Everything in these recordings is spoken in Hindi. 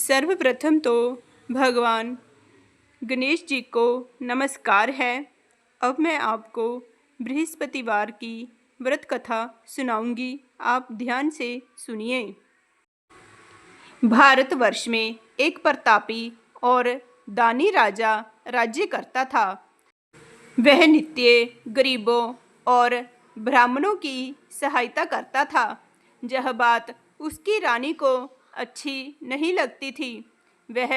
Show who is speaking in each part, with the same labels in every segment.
Speaker 1: सर्वप्रथम तो भगवान गणेश जी को नमस्कार है। अब मैं आपको बृहस्पतिवार की व्रत कथा सुनाऊंगी। आप ध्यान से सुनिए। भारतवर्ष में एक प्रतापी और दानी राजा राज्य करता था। वह नित्य गरीबों और ब्राह्मणों की सहायता करता था। यह बात उसकी रानी को अच्छी नहीं लगती थी। वह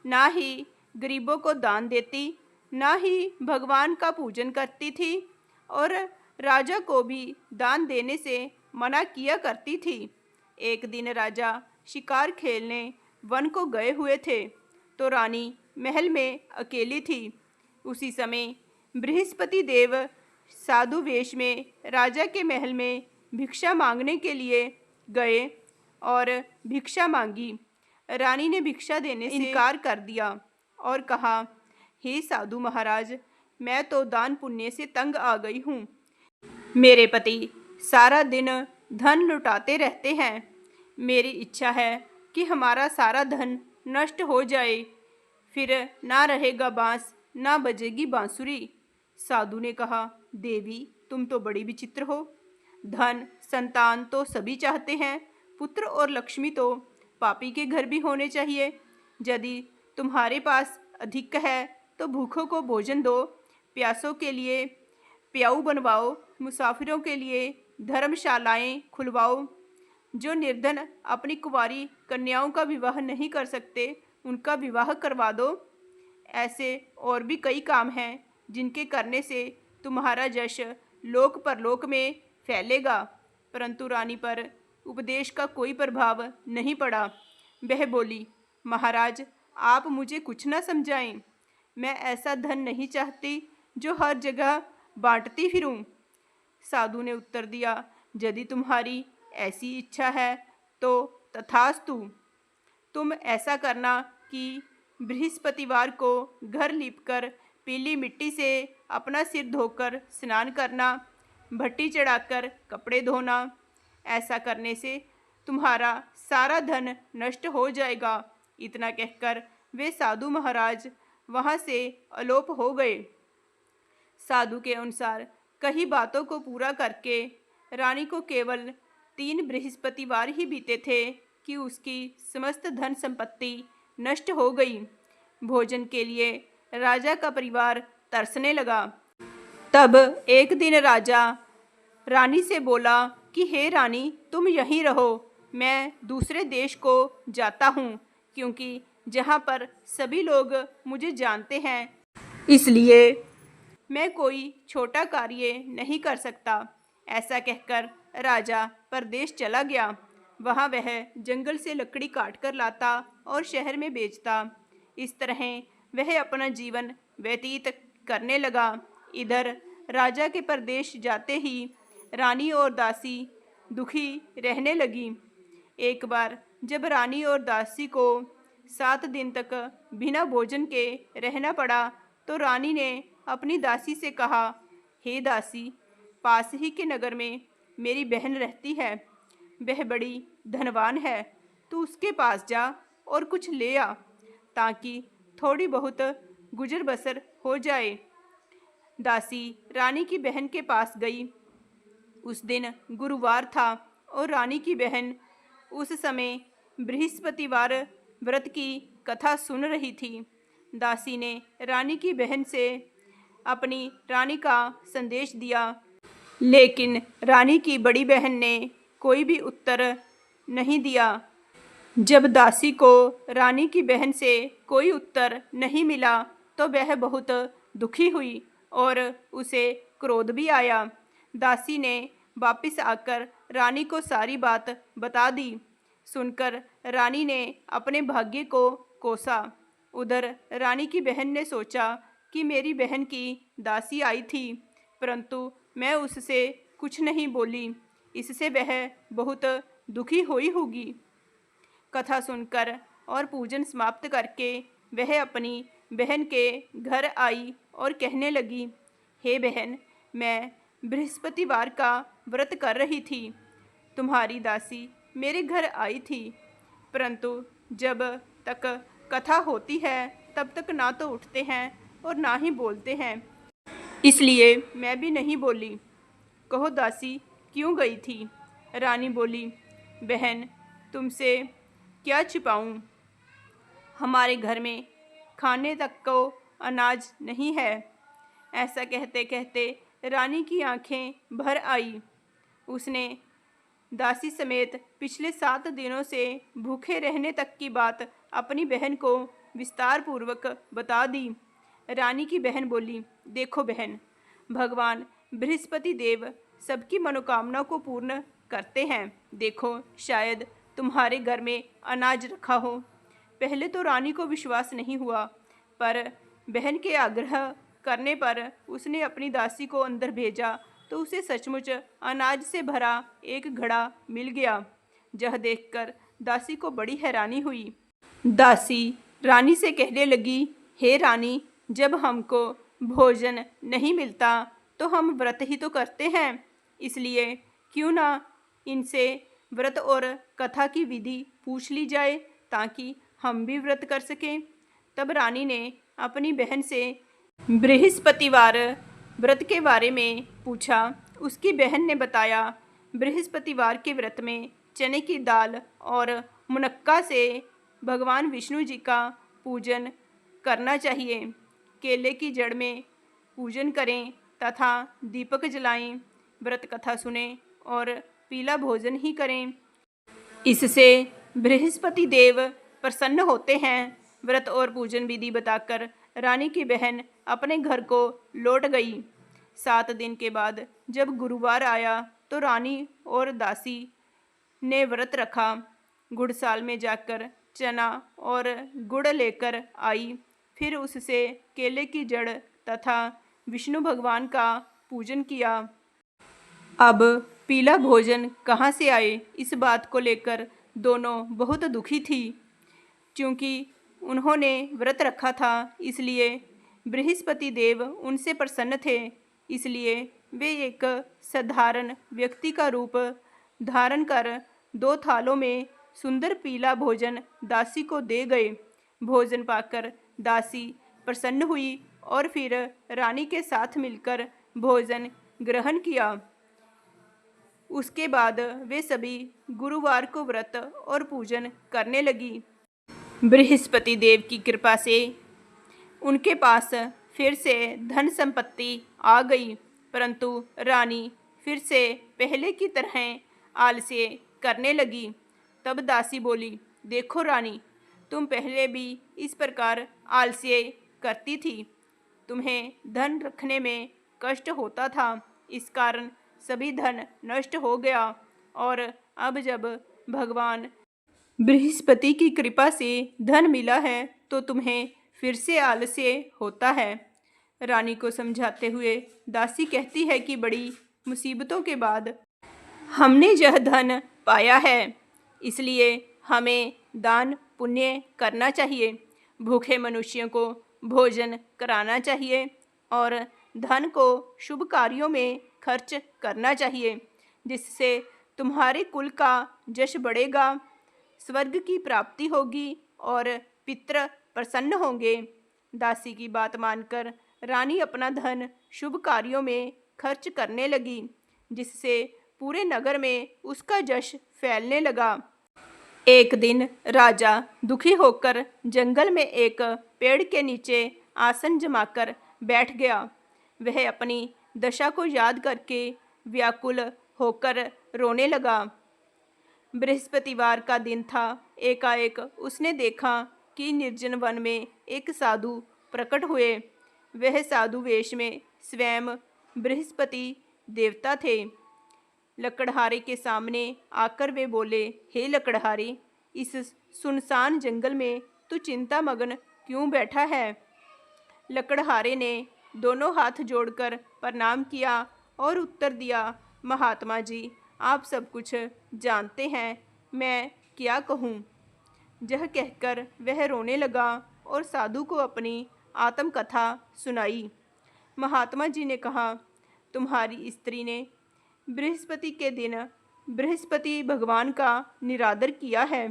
Speaker 1: ना ही गरीबों को दान देती, ना ही भगवान का पूजन करती थी और राजा को भी दान देने से मना किया करती थी। एक दिन राजा शिकार खेलने वन को गए हुए थे, तो रानी महल में अकेली थी। उसी समय बृहस्पति देव साधु वेश में राजा के महल में भिक्षा मांगने के लिए गए और भिक्षा मांगी। रानी ने भिक्षा देने से इनकार कर दिया और कहा, हे साधु महाराज, मैं तो दान पुण्य से तंग आ गई हूँ। मेरे पति सारा दिन धन लुटाते रहते हैं। मेरी इच्छा है कि हमारा सारा धन नष्ट हो जाए, फिर ना रहेगा बांस, ना बजेगी बांसुरी। साधु ने कहा, देवी, तुम तो बड़ी विचित्र हो। धन संतान तो सभी चाहते हैं, पुत्र और लक्ष्मी तो पापी के घर भी होने चाहिए। यदि तुम्हारे पास अधिक है तो भूखों को भोजन दो, प्यासों के लिए प्याऊ बनवाओ, मुसाफिरों के लिए धर्मशालाएं खुलवाओ। जो निर्धन अपनी कुंवारी कन्याओं का विवाह नहीं कर सकते, उनका विवाह करवा दो। ऐसे और भी कई काम हैं जिनके करने से तुम्हारा यश लोक परलोक में फैलेगा। परंतु रानी पर उपदेश का कोई प्रभाव नहीं पड़ा। वह बोली, महाराज, आप मुझे कुछ न समझाएं। मैं ऐसा धन नहीं चाहती जो हर जगह बांटती फिरूं। साधु ने उत्तर दिया, यदि तुम्हारी ऐसी इच्छा है तो तथास्तु। तुम ऐसा करना कि बृहस्पतिवार को घर लीपकर पीली मिट्टी से अपना सिर धोकर स्नान करना, भट्टी चढ़ाकर कपड़े धोना। ऐसा करने से तुम्हारा सारा धन नष्ट हो जाएगा। इतना कहकर वे साधु महाराज वहाँ से अलोप हो गए। साधु के अनुसार कई बातों को पूरा करके रानी को केवल 3 बृहस्पतिवार ही बीते थे कि उसकी समस्त धन संपत्ति नष्ट हो गई। भोजन के लिए राजा का परिवार तरसने लगा। तब एक दिन राजा रानी से बोला कि हे रानी, तुम यहीं रहो, मैं दूसरे देश को जाता हूँ, क्योंकि जहाँ पर सभी लोग मुझे जानते हैं, इसलिए मैं कोई छोटा कार्य नहीं कर सकता। ऐसा कहकर राजा परदेश चला गया। वहाँ वह जंगल से लकड़ी काट कर लाता और शहर में बेचता। इस तरह वह अपना जीवन व्यतीत करने लगा। इधर राजा के परदेश जाते ही रानी और दासी दुखी रहने लगी। एक बार जब रानी और दासी को 7 दिन तक बिना भोजन के रहना पड़ा, तो रानी ने अपनी दासी से कहा, हे दासी, पास ही के नगर में मेरी बहन रहती है। वह बड़ी धनवान है। तू उसके पास जा और कुछ ले आ, ताकि थोड़ी बहुत गुजर बसर हो जाए। दासी रानी की बहन के पास गई। उस दिन गुरुवार था और रानी की बहन उस समय बृहस्पतिवार व्रत की कथा सुन रही थी। दासी ने रानी की बहन से अपनी रानी का संदेश दिया, लेकिन रानी की बड़ी बहन ने कोई भी उत्तर नहीं दिया। जब दासी को रानी की बहन से कोई उत्तर नहीं मिला, तो वह बहुत दुखी हुई और उसे क्रोध भी आया। दासी ने वापस आकर रानी को सारी बात बता दी। सुनकर रानी ने अपने भाग्य को कोसा। उधर रानी की बहन ने सोचा कि मेरी बहन की दासी आई थी, परंतु मैं उससे कुछ नहीं बोली, इससे वह बहुत दुखी हुई होगी। कथा सुनकर और पूजन समाप्त करके वह अपनी बहन के घर आई और कहने लगी, हे बहन, मैं बृहस्पतिवार का व्रत कर रही थी। तुम्हारी दासी मेरे घर आई थी, परंतु जब तक कथा होती है तब तक ना तो उठते हैं और ना ही बोलते हैं, इसलिए मैं भी नहीं बोली। कहो दासी, क्यों गई थी? रानी बोली, बहन, तुमसे क्या छिपाऊं? हमारे घर में खाने तक को अनाज नहीं है। ऐसा कहते कहते रानी की आंखें भर आई। उसने दासी समेत पिछले 7 दिनों से भूखे रहने तक की बात अपनी बहन को विस्तार पूर्वक बता दी। रानी की बहन बोली, देखो बहन, भगवान बृहस्पति देव सबकी मनोकामना को पूर्ण करते हैं। देखो, शायद तुम्हारे घर में अनाज रखा हो। पहले तो रानी को विश्वास नहीं हुआ, पर बहन के आग्रह करने पर उसने अपनी दासी को अंदर भेजा तो उसे सचमुच अनाज से भरा एक घड़ा मिल गया। यह देखकर दासी को बड़ी हैरानी हुई। दासी रानी से कहने लगी, हे रानी, जब हमको भोजन नहीं मिलता तो हम व्रत ही तो करते हैं, इसलिए क्यों ना इनसे व्रत और कथा की विधि पूछ ली जाए ताकि हम भी व्रत कर सकें। तब रानी ने अपनी बहन से बृहस्पतिवार व्रत के बारे में पूछा। उसकी बहन ने बताया, बृहस्पतिवार के व्रत में चने की दाल और मुनक्का से भगवान विष्णु जी का पूजन करना चाहिए। केले की जड़ में पूजन करें तथा दीपक जलाएं, व्रत कथा सुनें और पीला भोजन ही करें। इससे बृहस्पति देव प्रसन्न होते हैं। व्रत और पूजन विधि बताकर रानी की बहन अपने घर को लौट गई। 7 दिन के बाद जब गुरुवार आया तो रानी और दासी ने व्रत रखा। गुड़साल में जाकर चना और गुड़ लेकर आई, फिर उससे केले की जड़ तथा विष्णु भगवान का पूजन किया। अब पीला भोजन कहाँ से आए, इस बात को लेकर दोनों बहुत दुखी थी। क्योंकि उन्होंने व्रत रखा था, इसलिए बृहस्पति देव उनसे प्रसन्न थे। इसलिए वे एक साधारण व्यक्ति का रूप धारण कर 2 थालों में सुंदर पीला भोजन दासी को दे गए। भोजन पाकर दासी प्रसन्न हुई और फिर रानी के साथ मिलकर भोजन ग्रहण किया। उसके बाद वे सभी गुरुवार को व्रत और पूजन करने लगी। बृहस्पति देव की कृपा से उनके पास फिर से धन संपत्ति आ गई, परंतु रानी फिर से पहले की तरह आलस्य करने लगी। तब दासी बोली, देखो रानी, तुम पहले भी इस प्रकार आलस्य करती थी। तुम्हें धन रखने में कष्ट होता था, इस कारण सभी धन नष्ट हो गया, और अब जब भगवान बृहस्पति की कृपा से धन मिला है तो तुम्हें फिर से आलस्य होता है। रानी को समझाते हुए दासी कहती है कि बड़ी मुसीबतों के बाद हमने यह धन पाया है, इसलिए हमें दान पुण्य करना चाहिए, भूखे मनुष्यों को भोजन कराना चाहिए और धन को शुभ कार्यों में खर्च करना चाहिए, जिससे तुम्हारे कुल का यश बढ़ेगा, स्वर्ग की प्राप्ति होगी और पितृ प्रसन्न होंगे। दासी की बात मानकर रानी अपना धन शुभ कार्यों में खर्च करने लगी, जिससे पूरे नगर में उसका यश फैलने लगा। एक दिन राजा दुखी होकर जंगल में एक पेड़ के नीचे आसन जमाकर बैठ गया। वह अपनी दशा को याद करके व्याकुल होकर रोने लगा। बृहस्पतिवार का दिन था। एकाएक उसने देखा कि निर्जन वन में एक साधु प्रकट हुए। वह साधु वेश में स्वयं बृहस्पति देवता थे। लकड़हारे के सामने आकर वे बोले, हे लकड़हारे, इस सुनसान जंगल में तू चिंतामग्न क्यों बैठा है? लकड़हारे ने दोनों हाथ जोड़कर प्रणाम किया और उत्तर दिया, महात्मा जी, आप सब कुछ जानते हैं, मैं क्या कहूँ? यह कहकर वह रोने लगा और साधु को अपनी आत्मकथा सुनाई। महात्मा जी ने कहा, तुम्हारी स्त्री ने बृहस्पति के दिन बृहस्पति भगवान का निरादर किया है,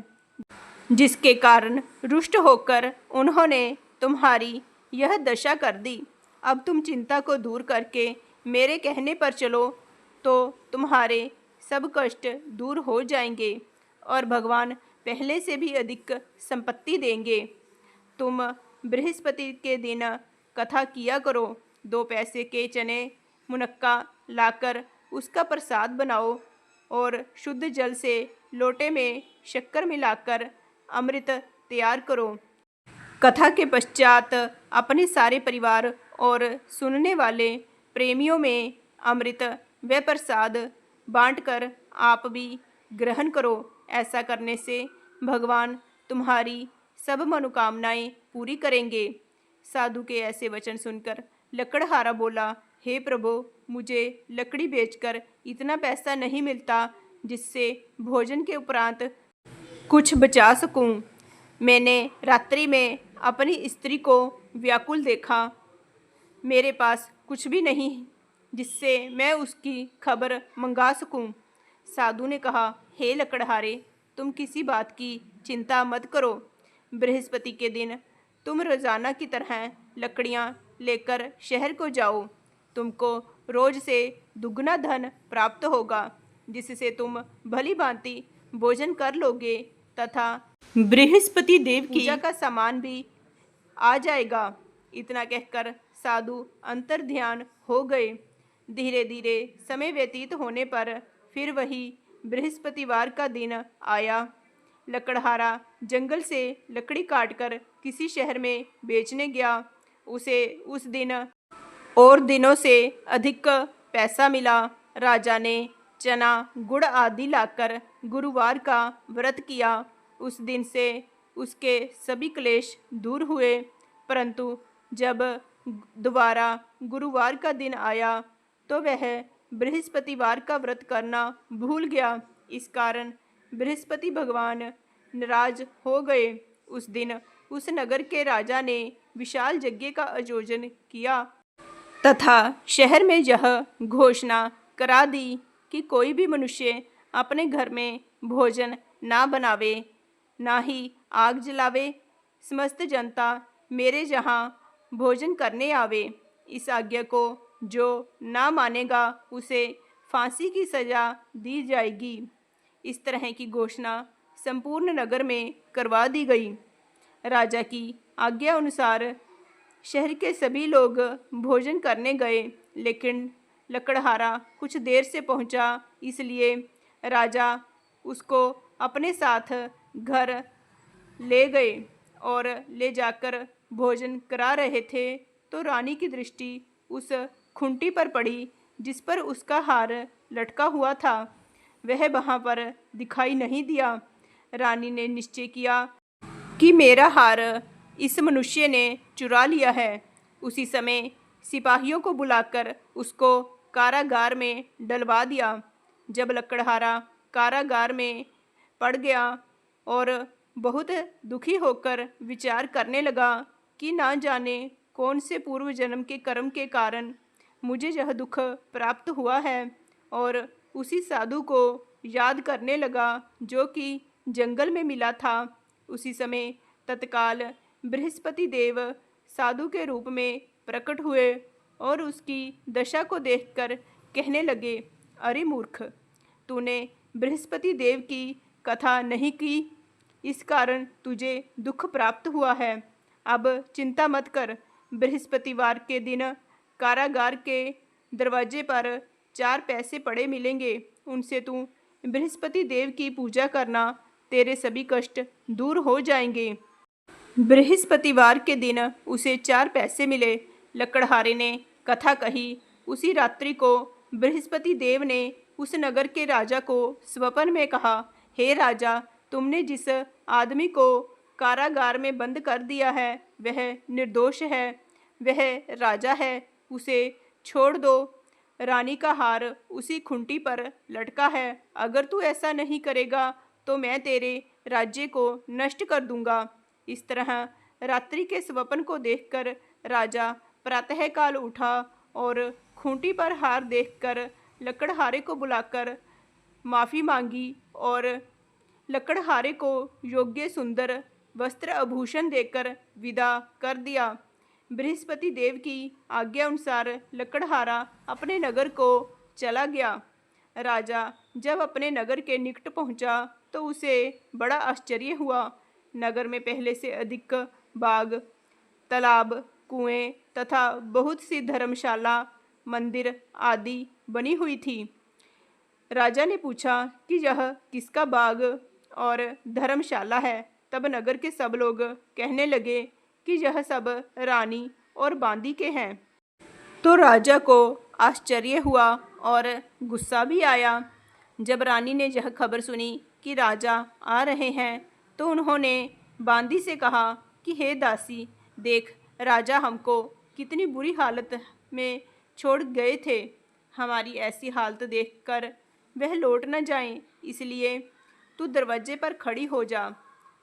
Speaker 1: जिसके कारण रुष्ट होकर उन्होंने तुम्हारी यह दशा कर दी। अब तुम चिंता को दूर करके मेरे कहने पर चलो तो तुम्हारे सब कष्ट दूर हो जाएंगे और भगवान पहले से भी अधिक संपत्ति देंगे। तुम बृहस्पति के दिन कथा किया करो। 2 पैसे के चने मुनक्का लाकर उसका प्रसाद बनाओ और शुद्ध जल से लोटे में शक्कर मिलाकर अमृत तैयार करो। कथा के पश्चात अपने सारे परिवार और सुनने वाले प्रेमियों में अमृत व प्रसाद बांटकर आप भी ग्रहण करो। ऐसा करने से भगवान तुम्हारी सब मनोकामनाएं पूरी करेंगे। साधु के ऐसे वचन सुनकर लकड़हारा बोला, हे प्रभु, मुझे लकड़ी बेचकर इतना पैसा नहीं मिलता जिससे भोजन के उपरांत कुछ बचा सकूं। मैंने रात्रि में अपनी स्त्री को व्याकुल देखा। मेरे पास कुछ भी नहीं जिससे मैं उसकी खबर मंगा सकूं। साधु ने कहा, हे लकड़हारे, तुम किसी बात की चिंता मत करो। बृहस्पति के दिन तुम रोजाना की तरह लकड़ियां लेकर शहर को जाओ। तुमको रोज से दुगना धन प्राप्त होगा, जिससे तुम भली भांति भोजन कर लोगे तथा बृहस्पति देव की पूजा का सामान भी आ जाएगा। इतना कहकर साधु अंतर ध्यान हो गए। धीरे धीरे समय व्यतीत होने पर फिर वही बृहस्पतिवार का दिन आया। लकड़हारा जंगल से लकड़ी काटकर किसी शहर में बेचने गया। उसे उस दिन और दिनों से अधिक पैसा मिला। राजा ने चना गुड़ आदि लाकर गुरुवार का व्रत किया। उस दिन से उसके सभी क्लेश दूर हुए। परंतु जब दोबारा गुरुवार का दिन आया तो वह बृहस्पतिवार का व्रत करना भूल गया। इस कारण बृहस्पति भगवान नाराज हो गए। उस दिन उस नगर के राजा ने विशाल यज्ञ का आयोजन किया तथा शहर में यह घोषणा करा दी कि कोई भी मनुष्य अपने घर में भोजन ना बनावे, ना ही आग जलावे। समस्त जनता मेरे यहाँ भोजन करने आवे। इस आज्ञा को जो ना मानेगा उसे फांसी की सजा दी जाएगी। इस तरह की घोषणा संपूर्ण नगर में करवा दी गई। राजा की आज्ञा अनुसार शहर के सभी लोग भोजन करने गए, लेकिन लकड़हारा कुछ देर से पहुंचा, इसलिए राजा उसको अपने साथ घर ले गए और ले जाकर भोजन करा रहे थे तो रानी की दृष्टि उस खूंटी पर पड़ी जिस पर उसका हार लटका हुआ था। वह वहाँ पर दिखाई नहीं दिया। रानी ने निश्चय किया कि मेरा हार इस मनुष्य ने चुरा लिया है। उसी समय सिपाहियों को बुलाकर उसको कारागार में डलवा दिया। जब लकड़हारा कारागार में पड़ गया और बहुत दुखी होकर विचार करने लगा कि ना जाने कौन से पूर्व जन्म के कर्म के कारण मुझे यह दुख प्राप्त हुआ है, और उसी साधु को याद करने लगा जो कि जंगल में मिला था। उसी समय तत्काल बृहस्पति देव साधु के रूप में प्रकट हुए और उसकी दशा को देखकर कहने लगे, अरे मूर्ख, तूने बृहस्पति देव की कथा नहीं की, इस कारण तुझे दुख प्राप्त हुआ है। अब चिंता मत कर। बृहस्पतिवार के दिन कारागार के दरवाजे पर 4 पैसे पड़े मिलेंगे। उनसे तू बृहस्पति देव की पूजा करना, तेरे सभी कष्ट दूर हो जाएंगे। बृहस्पतिवार के दिन उसे 4 पैसे मिले। लकड़हारे ने कथा कही। उसी रात्रि को बृहस्पति देव ने उस नगर के राजा को स्वप्न में कहा, हे राजा, तुमने जिस आदमी को कारागार में बंद कर दिया है वह निर्दोष है, वह राजा है, उसे छोड़ दो। रानी का हार उसी खूंटी पर लटका है। अगर तू ऐसा नहीं करेगा तो मैं तेरे राज्य को नष्ट कर दूंगा। इस तरह रात्रि के स्वप्न को देखकर राजा प्रातःकाल उठा और खूंटी पर हार देखकर लकड़हारे को बुलाकर माफ़ी मांगी और लकड़हारे को योग्य सुंदर वस्त्र आभूषण देकर विदा कर दिया। बृहस्पति देव की आज्ञा अनुसार लकड़हारा अपने नगर को चला गया। राजा जब अपने नगर के निकट पहुंचा तो उसे बड़ा आश्चर्य हुआ। नगर में पहले से अधिक बाग, तालाब, कुएं तथा बहुत सी धर्मशाला, मंदिर आदि बनी हुई थी। राजा ने पूछा कि यह किसका बाग और धर्मशाला है। तब नगर के सब लोग कहने लगे कि यह सब रानी और बांदी के हैं। तो राजा को आश्चर्य हुआ और गुस्सा भी आया। जब रानी ने यह खबर सुनी कि राजा आ रहे हैं तो उन्होंने बांदी से कहा कि हे दासी, देख राजा हमको कितनी बुरी हालत में छोड़ गए थे। हमारी ऐसी हालत देखकर वह लौट न जाएं, इसलिए तू दरवाजे पर खड़ी हो जा।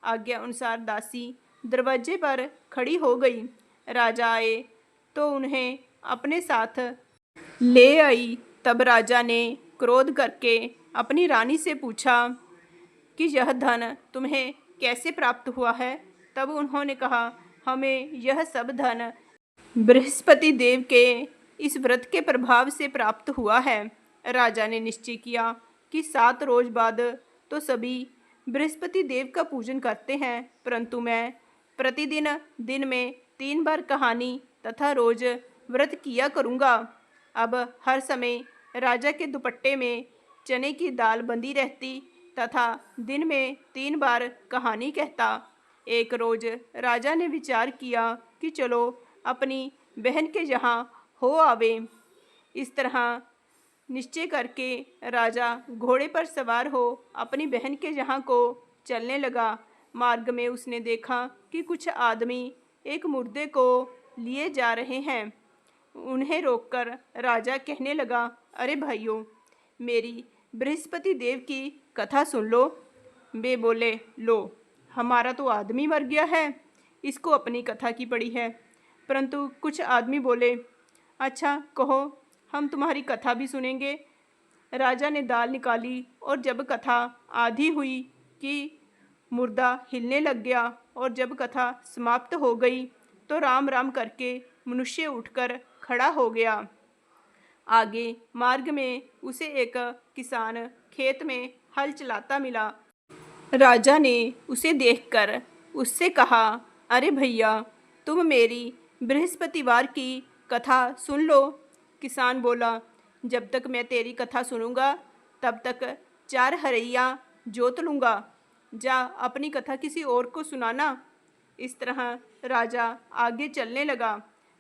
Speaker 1: आज्ञा अनुसार दासी दरवाजे पर खड़ी हो गई। राजा आए तो उन्हें अपने साथ ले आई। तब राजा ने क्रोध करके अपनी रानी से पूछा कि यह धन तुम्हें कैसे प्राप्त हुआ है। तब उन्होंने कहा, हमें यह सब धन बृहस्पति देव के इस व्रत के प्रभाव से प्राप्त हुआ है। राजा ने निश्चय किया कि 7 रोज बाद तो सभी बृहस्पति देव का पूजन करते हैं, परंतु मैं प्रतिदिन दिन में 3 बार कहानी तथा रोज व्रत किया करूँगा। अब हर समय राजा के दुपट्टे में चने की दाल बंधी रहती तथा दिन में 3 बार कहानी कहता। एक रोज राजा ने विचार किया कि चलो अपनी बहन के यहाँ हो आवे। इस तरह निश्चय करके राजा घोड़े पर सवार हो अपनी बहन के यहाँ को चलने लगा। मार्ग में उसने देखा कि कुछ आदमी एक मुर्दे को लिए जा रहे हैं। उन्हें रोककर राजा कहने लगा, अरे भाइयों, मेरी बृहस्पति देव की कथा सुन लो। वे बोले, लो, हमारा तो आदमी मर गया है, इसको अपनी कथा की पड़ी है। परंतु कुछ आदमी बोले, अच्छा कहो, हम तुम्हारी कथा भी सुनेंगे। राजा ने दाल निकाली और जब कथा आधी हुई कि मुर्दा हिलने लग गया और जब कथा समाप्त हो गई तो राम राम करके मनुष्य उठकर खड़ा हो गया। आगे मार्ग में उसे एक किसान खेत में हल चलाता मिला। राजा ने उसे देखकर उससे कहा, अरे भैया, तुम मेरी बृहस्पतिवार की कथा सुन लो। किसान बोला, जब तक मैं तेरी कथा सुनूंगा तब तक 4 हरैया जोत लूँगा। जा अपनी कथा किसी और को सुनाना। इस तरह राजा आगे चलने लगा।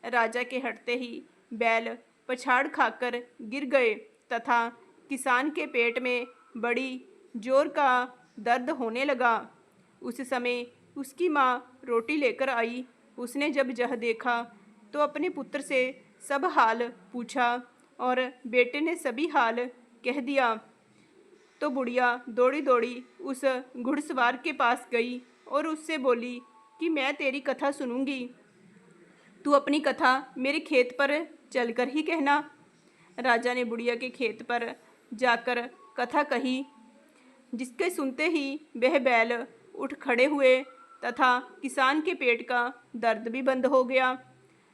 Speaker 1: राजा के हटते ही बैल पछाड़ खाकर गिर गए तथा किसान के पेट में बड़ी जोर का दर्द होने लगा। उस समय उसकी माँ रोटी लेकर आई। उसने जब यह देखा तो अपने पुत्र से सब हाल पूछा और बेटे ने सभी हाल कह दिया। तो बुढ़िया दौड़ी दौड़ी उस घुड़सवार के पास गई और उससे बोली कि मैं तेरी कथा सुनूंगी, तू अपनी कथा मेरे खेत पर चलकर ही कहना। राजा ने बुढ़िया के खेत पर जाकर कथा कही, जिसके सुनते ही वह बैल उठ खड़े हुए तथा किसान के पेट का दर्द भी बंद हो गया।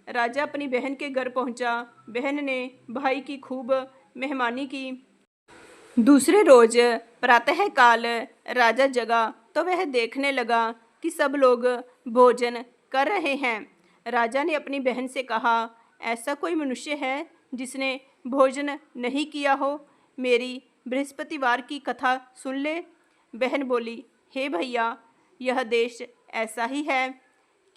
Speaker 1: राजा अपनी बहन के घर पहुंचा। बहन ने भाई की खूब मेहमानी की। दूसरे रोज प्रातःकाल राजा जगा तो वह देखने लगा कि सब लोग भोजन कर रहे हैं। राजा ने अपनी बहन से कहा, ऐसा कोई मनुष्य है जिसने भोजन नहीं किया हो? मेरी बृहस्पतिवार की कथा सुन ले। बहन बोली, हे भैया, यह देश ऐसा ही है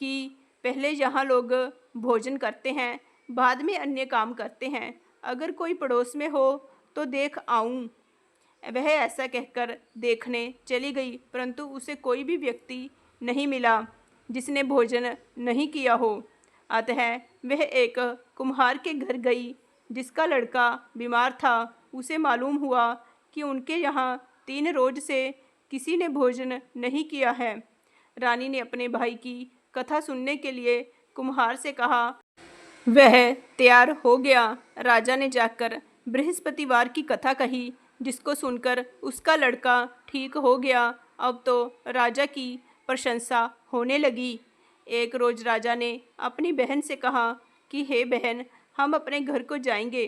Speaker 1: कि पहले यहाँ लोग भोजन करते हैं, बाद में अन्य काम करते हैं। अगर कोई पड़ोस में हो तो देख आऊँ। वह ऐसा कहकर देखने चली गई, परंतु उसे कोई भी व्यक्ति नहीं मिला जिसने भोजन नहीं किया हो। अतः वह एक कुम्हार के घर गई जिसका लड़का बीमार था। उसे मालूम हुआ कि उनके यहाँ 3 रोज से किसी ने भोजन नहीं किया है। रानी ने अपने भाई की कथा सुनने के लिए कुम्हार से कहा। वह तैयार हो गया। राजा ने जाकर बृहस्पतिवार की कथा कही, जिसको सुनकर उसका लड़का ठीक हो गया अब तो राजा की प्रशंसा होने लगी। एक रोज राजा ने अपनी बहन से कहा कि हे बहन, हम अपने घर को जाएंगे,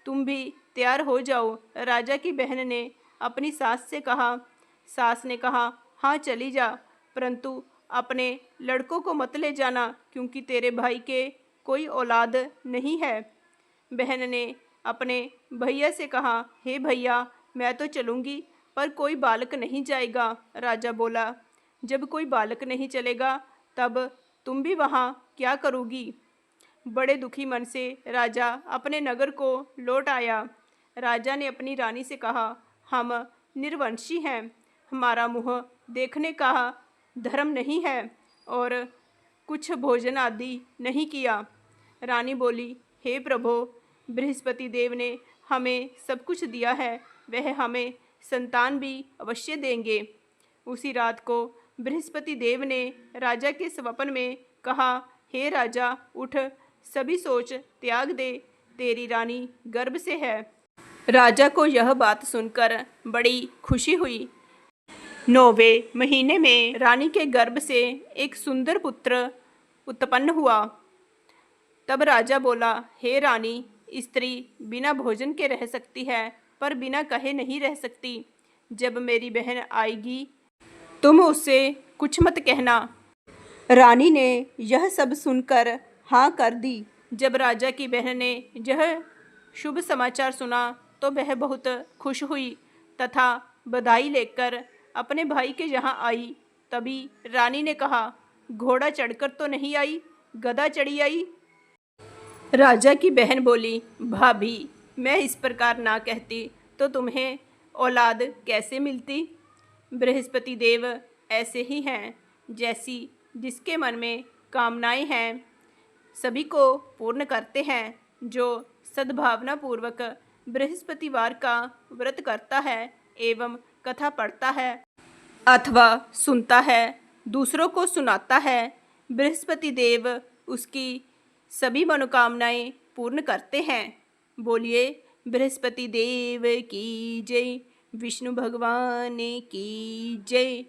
Speaker 1: तुम भी तैयार हो जाओ। राजा की बहन ने अपनी सास से कहा। सास ने कहा, हाँ चली जा, परंतु अपने लड़कों को मत ले जाना, क्योंकि तेरे भाई के कोई औलाद नहीं है। बहन ने अपने भैया से कहा, हे भैया, मैं तो चलूँगी, पर कोई बालक नहीं जाएगा। राजा बोला, जब कोई बालक नहीं चलेगा तब तुम भी वहाँ क्या करोगी? बड़े दुखी मन से राजा अपने नगर को लौट आया। राजा ने अपनी रानी से कहा, हम निर्वंशी हैं, हमारा मुँह देखने का धर्म नहीं है और कुछ भोजन आदि नहीं किया। रानी बोली, हे प्रभो, बृहस्पति देव ने हमें सब कुछ दिया है, वह हमें संतान भी अवश्य देंगे। उसी रात को बृहस्पति देव ने राजा के स्वप्न में कहा, हे राजा, उठ, सभी सोच त्याग दे, तेरी रानी गर्भ से है। राजा को यह बात सुनकर बड़ी खुशी हुई। 9वें महीने में रानी के गर्भ से एक सुंदर पुत्र उत्पन्न हुआ। तब राजा बोला, हे रानी, स्त्री बिना भोजन के रह सकती है, पर बिना कहे नहीं रह सकती। जब मेरी बहन आएगी तुम उससे कुछ मत कहना। रानी ने यह सब सुनकर हाँ कर दी। जब राजा की बहन ने यह शुभ समाचार सुना तो वह बहुत खुश हुई तथा बधाई लेकर अपने भाई के यहाँ आई। तभी रानी ने कहा, घोड़ा चढ़कर तो नहीं आई, गधा चढ़ी आई। राजा की बहन बोली, भाभी, मैं इस प्रकार ना कहती तो तुम्हें औलाद कैसे मिलती? बृहस्पति देव ऐसे ही हैं, जैसी जिसके मन में कामनाएं हैं सभी को पूर्ण करते हैं। जो सद्भावना पूर्वक बृहस्पतिवार का व्रत करता है एवं कथा पढ़ता है अथवा सुनता है, दूसरों को सुनाता है, बृहस्पति देव उसकी सभी मनोकामनाएं पूर्ण करते हैं। बोलिए बृहस्पति देव की जय, विष्णु भगवान की जय।